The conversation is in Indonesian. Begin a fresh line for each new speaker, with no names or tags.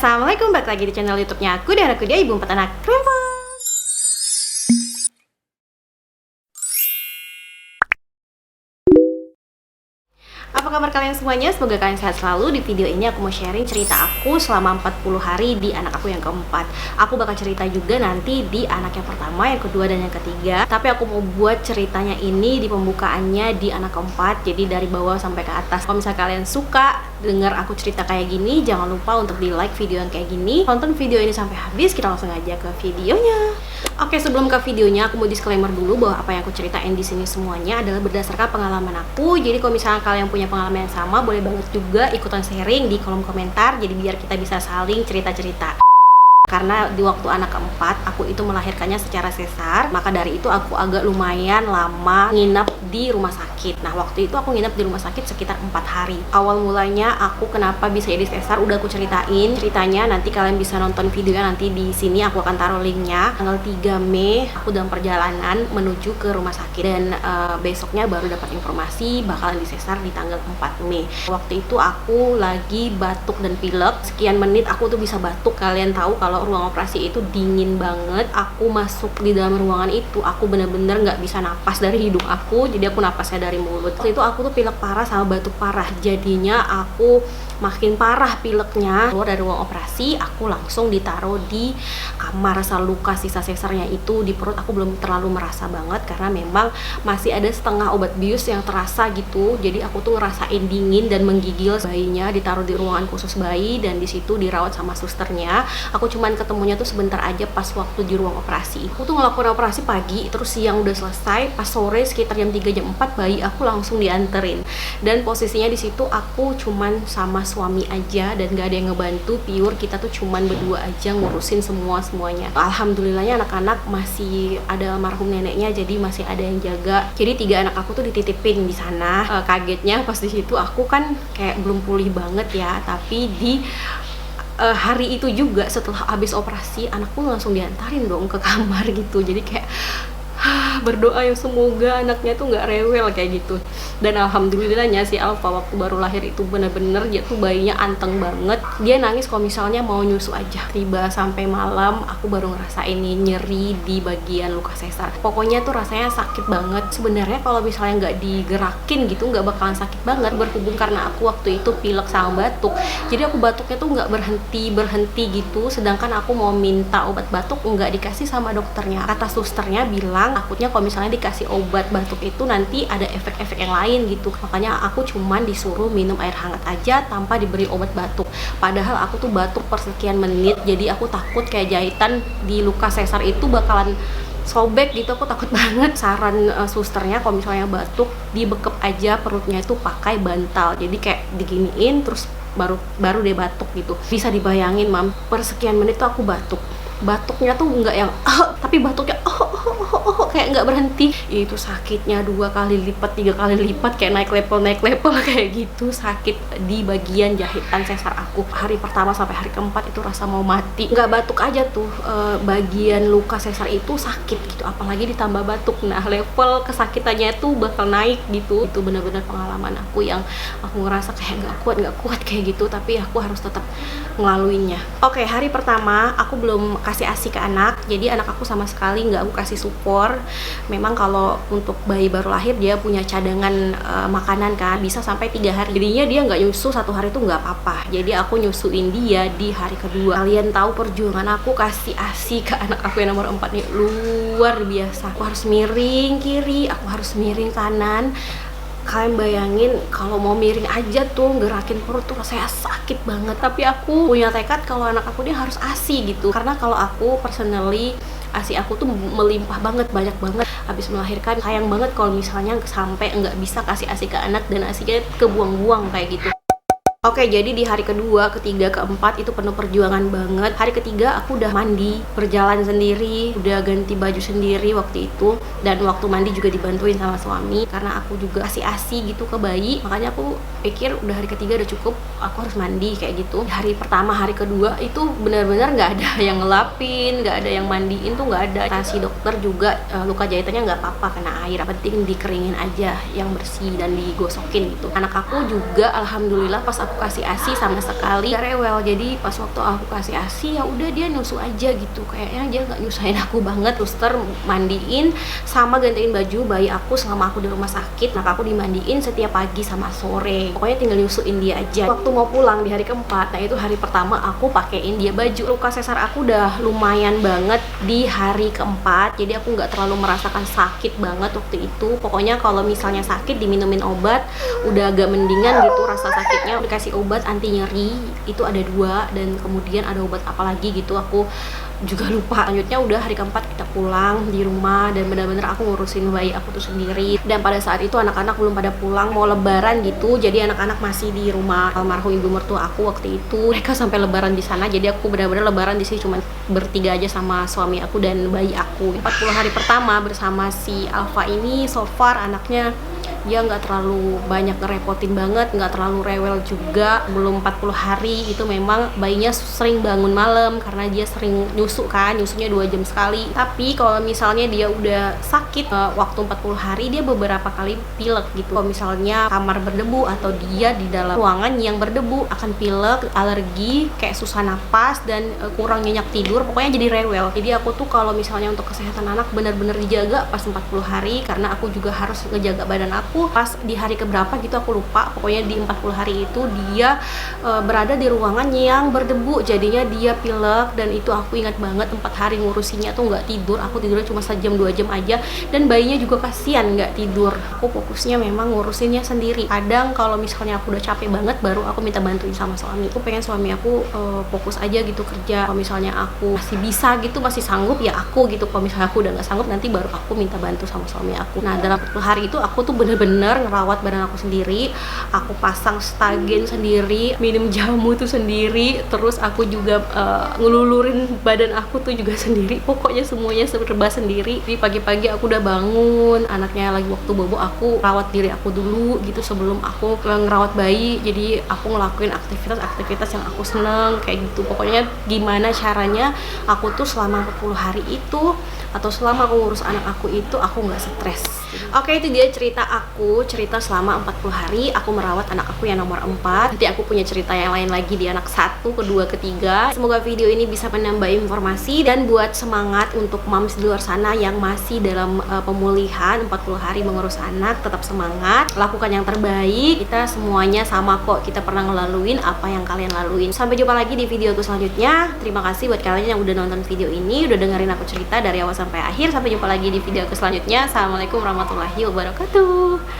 Assalamualaikum, balik lagi di channel YouTube-nya aku dan aku dia ibu empat anak Krempel. Apa kabar kalian semuanya? Semoga kalian sehat selalu. Di video ini aku mau sharing cerita aku selama 40 hari di anak aku yang keempat. Aku bakal cerita juga nanti di anak yang pertama, yang kedua, dan yang ketiga. Tapi aku mau buat ceritanya ini di pembukaannya di anak keempat, jadi dari bawah sampai ke atas. Kalau misalnya kalian suka dengar aku cerita kayak gini, jangan lupa untuk di like video yang kayak gini. Tonton video ini sampai habis, kita langsung aja ke videonya. Oke, sebelum ke videonya aku mau disclaimer dulu bahwa apa yang aku ceritain di sini semuanya adalah berdasarkan pengalaman aku. Jadi kalau misalnya kalian punya pengalaman yang sama, boleh banget juga ikutan sharing di kolom komentar. Jadi biar kita bisa saling cerita-cerita. Karena di waktu anak keempat aku itu melahirkannya secara sesar, maka dari itu aku agak lumayan lama nginep di rumah sakit. Nah, waktu itu aku nginep di rumah sakit sekitar 4 hari. Awal mulanya aku kenapa bisa jadi sesar udah aku ceritain. Ceritanya nanti kalian bisa nonton videonya nanti di sini, aku akan taruh linknya. Tanggal 3 Mei aku dalam perjalanan menuju ke rumah sakit dan besoknya baru dapat informasi bakalan disesar di tanggal 4 Mei. Waktu itu aku lagi batuk dan pilek. Sekian menit aku tuh bisa batuk. Kalian tahu kalau ruang operasi itu dingin banget. Aku masuk di dalam ruangan itu, aku bener-bener nggak bisa napas dari hidung aku, jadi aku napasnya dari mulut. Waktu itu aku tuh pilek parah sama batuk parah, jadinya aku makin parah pileknya. Keluar dari ruang operasi, aku langsung ditaruh di kamar. Rasa luka sisa sesarnya itu di perut aku belum terlalu merasa banget karena memang masih ada setengah obat bius yang terasa gitu. Jadi aku tuh ngerasain dingin dan menggigil. Bayinya ditaruh di ruangan khusus bayi dan di situ dirawat sama susternya. Aku cuman ketemunya tuh sebentar aja pas waktu di ruang operasi. Aku tuh ngelakuin operasi pagi, terus siang udah selesai. Pas sore sekitar jam 3 jam 4 bayi aku langsung dianterin. Dan posisinya di situ aku cuman sama suami aja dan gak ada yang ngebantu, pure kita tuh cuman berdua aja ngurusin semuanya. Alhamdulillahnya anak-anak masih ada almarhum neneknya, jadi masih ada yang jaga. Jadi 3 anak aku tuh dititipin di sana. Kagetnya pas di situ aku kan kayak belum pulih banget ya, tapi di hari itu juga setelah habis operasi anakku langsung diantarin dong ke kamar gitu. Jadi kayak berdoa ya semoga anaknya tuh nggak rewel kayak gitu. Dan alhamdulillahnya si Alfa waktu baru lahir itu bener-bener dia tuh bayinya anteng banget. Dia nangis kalau misalnya mau nyusu aja. Tiba sampai malam aku baru ngerasain nyeri di bagian luka sesar. Pokoknya tuh rasanya sakit banget. Sebenarnya kalau misalnya nggak digerakin gitu nggak bakalan sakit banget. Berhubung karena aku waktu itu pilek sama batuk, jadi aku batuknya tuh nggak berhenti gitu. Sedangkan aku mau minta obat batuk nggak dikasih sama dokternya. Kata susternya bilang takutnya kalau misalnya dikasih obat batuk itu nanti ada efek-efek yang lain gitu. Makanya aku cuman disuruh minum air hangat aja tanpa diberi obat batuk. Padahal aku tuh batuk per sekian menit, jadi aku takut kayak jahitan di luka sesar itu bakalan sobek gitu. Aku takut banget. Saran susternya kalau misalnya batuk dibekep aja perutnya itu pakai bantal, jadi kayak diginiin terus baru deh batuk gitu. Bisa dibayangin mam, per sekian menit tuh aku batuknya tuh nggak yang tapi batuknya kayak nggak berhenti. Itu sakitnya 2 kali lipat 3 kali lipat, kayak naik level kayak gitu. Sakit di bagian jahitan sesar aku. Hari pertama sampai hari keempat itu rasa mau mati. Nggak batuk aja tuh, bagian luka sesar itu sakit gitu, apalagi ditambah batuk. Nah, level kesakitannya tuh bakal naik gitu. Itu benar-benar pengalaman aku yang aku ngerasa kayak nggak kuat kayak gitu, tapi aku harus tetap ngelaluinnya. Oke, hari pertama aku belum kasih ASI ke anak, jadi anak aku sama sekali nggak aku kasih support. Memang kalau untuk bayi baru lahir dia punya cadangan makanan kan, bisa sampai 3 hari. Jadinya dia nggak nyusu 1 hari itu nggak apa-apa. Jadi aku nyusuin dia di hari kedua. Kalian tahu perjuangan aku kasih ASI ke anak aku yang nomor 4 nih luar biasa. Aku harus miring kiri, aku harus miring kanan. Kalian bayangin kalau mau miring aja tuh gerakin perut tuh rasanya sakit banget. Tapi aku punya tekad kalau anak aku dia harus ASI gitu. Karena kalau aku personally ASI aku tuh melimpah banget, banyak banget. Habis melahirkan sayang banget kalau misalnya sampai nggak bisa kasih ASI ke anak dan ASI-nya kebuang-buang kayak gitu. Oke, jadi di hari kedua, ketiga, keempat itu penuh perjuangan banget. Hari ketiga aku udah mandi, berjalan sendiri, udah ganti baju sendiri waktu itu. Dan waktu mandi juga dibantuin sama suami karena aku juga kasih ASI gitu ke bayi. Makanya aku pikir udah hari ketiga udah cukup, aku harus mandi kayak gitu. Hari pertama, hari kedua itu benar-benar nggak ada yang ngelapin, nggak ada yang mandiin tuh nggak ada. Kasih dokter juga luka jahitannya nggak apa-apa kena air, penting dikeringin aja yang bersih dan digosokin gitu. Anak aku juga alhamdulillah pas aku aku kasih ASI sama sekali gak rewel. Jadi pas waktu aku kasih ASI ya udah dia nyusu aja gitu, kayaknya dia nggak nyusahin aku banget. Suster mandiin sama gantiin baju bayi aku selama aku di rumah sakit. Nah aku dimandiin setiap pagi sama sore, pokoknya tinggal nyusuin dia aja. Waktu mau pulang di hari keempat, nah itu hari pertama aku pakein dia baju. Luka sesar aku udah lumayan banget di hari keempat, jadi aku nggak terlalu merasakan sakit banget waktu itu. Pokoknya kalau misalnya sakit diminumin obat udah agak mendingan gitu rasa sakitnya. Dikasih obat anti nyeri itu ada 2, dan kemudian ada obat apa lagi gitu aku juga lupa. Lanjutnya udah hari keempat kita pulang di rumah dan bener-bener aku ngurusin bayi aku tuh sendiri. Dan pada saat itu anak-anak belum pada pulang, mau lebaran gitu, jadi anak-anak masih di rumah almarhum ibu mertua aku waktu itu. Mereka sampai lebaran di sana, jadi aku benar-benar lebaran di sini cuma bertiga aja sama suami aku dan bayi aku. 40 hari pertama bersama si Alfa ini so far anaknya dia nggak terlalu banyak ngerepotin banget, nggak terlalu rewel juga. Belum 40 hari itu memang bayinya sering bangun malam karena dia sering nyusu kan, nyusunya 2 jam sekali. Tapi kalau misalnya dia udah sakit waktu 40 hari dia beberapa kali pilek gitu. Kalau misalnya kamar berdebu atau dia di dalam ruangan yang berdebu akan pilek, alergi, kayak susah napas dan kurang nyenyak tidur, pokoknya jadi rewel. Jadi aku tuh kalau misalnya untuk kesehatan anak benar-benar dijaga pas 40 hari karena aku juga harus ngejaga badan aku. Pas di hari keberapa gitu aku lupa, pokoknya di 40 hari itu dia berada di ruangan yang berdebu, jadinya dia pilek. Dan itu aku ingat banget 4 hari ngurusinnya tuh nggak tidur, aku tidurnya cuma sejam 2 jam aja, dan bayinya juga kasihan nggak tidur. Aku fokusnya memang ngurusinnya sendiri. Kadang kalau misalnya aku udah capek banget baru aku minta bantuin sama suami. Aku pengen suami aku fokus aja gitu kerja. Kalau misalnya aku masih bisa gitu, masih sanggup ya aku gitu. Kalau misalnya aku udah nggak sanggup nanti baru aku minta bantu sama suami aku. Nah dalam 40 hari itu aku tuh bener-bener ngerawat badan aku sendiri. Aku pasang stagen sendiri, minum jamu tuh sendiri, terus aku juga ngelulurin badan aku tuh juga sendiri. Pokoknya semuanya serba sendiri. Jadi pagi-pagi aku udah bangun, anaknya lagi waktu bobo, aku rawat diri aku dulu gitu sebelum aku ngerawat bayi. Jadi aku ngelakuin aktivitas-aktivitas yang aku seneng kayak gitu. Pokoknya gimana caranya aku tuh selama 40 hari itu atau selama aku ngurus anak aku itu aku nggak stres. Oke, itu dia cerita aku, cerita selama 40 hari aku merawat anak aku yang nomor 4. Nanti aku punya cerita yang lain lagi di anak 1, kedua, ketiga. Semoga video ini bisa menambah informasi dan buat semangat untuk moms di luar sana yang masih dalam pemulihan 40 hari mengurus anak. Tetap semangat, lakukan yang terbaik. Kita semuanya sama kok, kita pernah ngelaluin apa yang kalian laluin. Sampai jumpa lagi di video aku selanjutnya. Terima kasih buat kalian yang udah nonton video ini, udah dengerin aku cerita dari awal sampai akhir. Sampai jumpa lagi di video aku selanjutnya. Assalamualaikum warahmatullahi wabarakatuh.